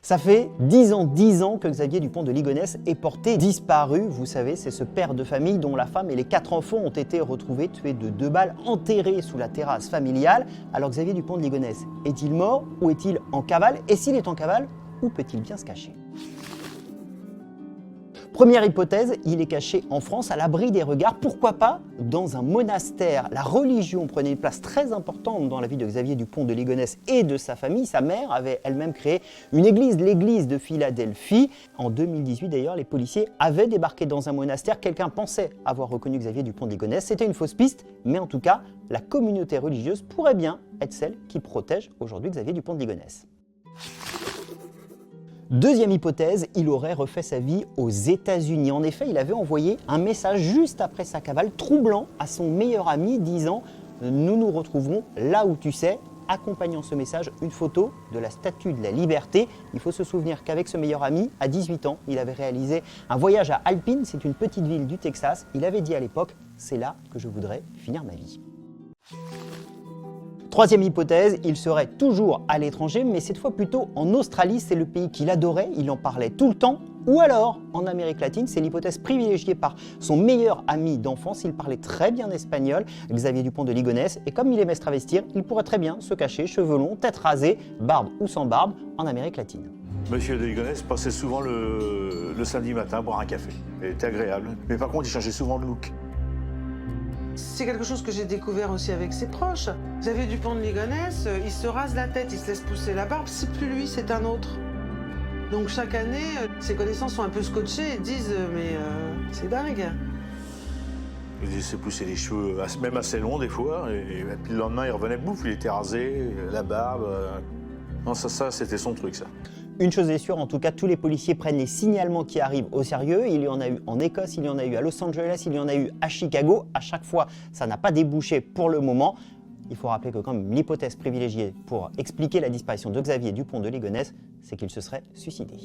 Ça fait 10 ans que Xavier Dupont de Ligonnès est porté disparu. Vous savez, c'est ce père de famille dont la femme et les 4 enfants ont été retrouvés tués de 2 balles, enterrés sous la terrasse familiale. Alors Xavier Dupont de Ligonnès, est-il mort ou est-il en cavale? Et s'il est en cavale, où peut-il bien se cacher? Première hypothèse, il est caché en France, à l'abri des regards. Pourquoi pas dans un monastère? La religion prenait une place très importante dans la vie de Xavier Dupont de Ligonnès et de sa famille. Sa mère avait elle-même créé une église, l'église de Philadelphie. En 2018 d'ailleurs, les policiers avaient débarqué dans un monastère. Quelqu'un pensait avoir reconnu Xavier Dupont de Ligonnès. C'était une fausse piste, mais en tout cas, la communauté religieuse pourrait bien être celle qui protège aujourd'hui Xavier Dupont de Ligonnès. Deuxième hypothèse, il aurait refait sa vie aux États-Unis. En effet, il avait envoyé un message juste après sa cavale, troublant à son meilleur ami, disant « Nous nous retrouverons là où tu sais », accompagnant ce message une photo de la Statue de la Liberté. Il faut se souvenir qu'avec ce meilleur ami, à 18 ans, il avait réalisé un voyage à Alpine, c'est une petite ville du Texas. Il avait dit à l'époque « C'est là que je voudrais finir ma vie ». Troisième hypothèse, il serait toujours à l'étranger, mais cette fois plutôt en Australie, c'est le pays qu'il adorait, il en parlait tout le temps. Ou alors, en Amérique latine, c'est l'hypothèse privilégiée par son meilleur ami d'enfance, il parlait très bien espagnol, Xavier Dupont de Ligonnès, et comme il aimait se travestir, il pourrait très bien se cacher, cheveux longs, tête rasée, barbe ou sans barbe, en Amérique latine. Monsieur de Ligonnès passait souvent le samedi matin boire un café, il était agréable, mais par contre il changeait souvent de look. C'est quelque chose que j'ai découvert aussi avec ses proches. Xavier Dupont de Ligonnès, il se rase la tête, il se laisse pousser la barbe, c'est plus lui, c'est un autre. Donc chaque année, ses connaissances sont un peu scotchées et disent mais c'est dingue. Il laissait pousser les cheveux, même assez longs des fois, et puis le lendemain il revenait bouffe, il était rasé, la barbe. Non, ça c'était son truc ça. Une chose est sûre, en tout cas, tous les policiers prennent les signalements qui arrivent au sérieux. Il y en a eu en Écosse, il y en a eu à Los Angeles, il y en a eu à Chicago. À chaque fois, ça n'a pas débouché pour le moment. Il faut rappeler que quand même l'hypothèse privilégiée pour expliquer la disparition de Xavier Dupont de Ligonnès, c'est qu'il se serait suicidé.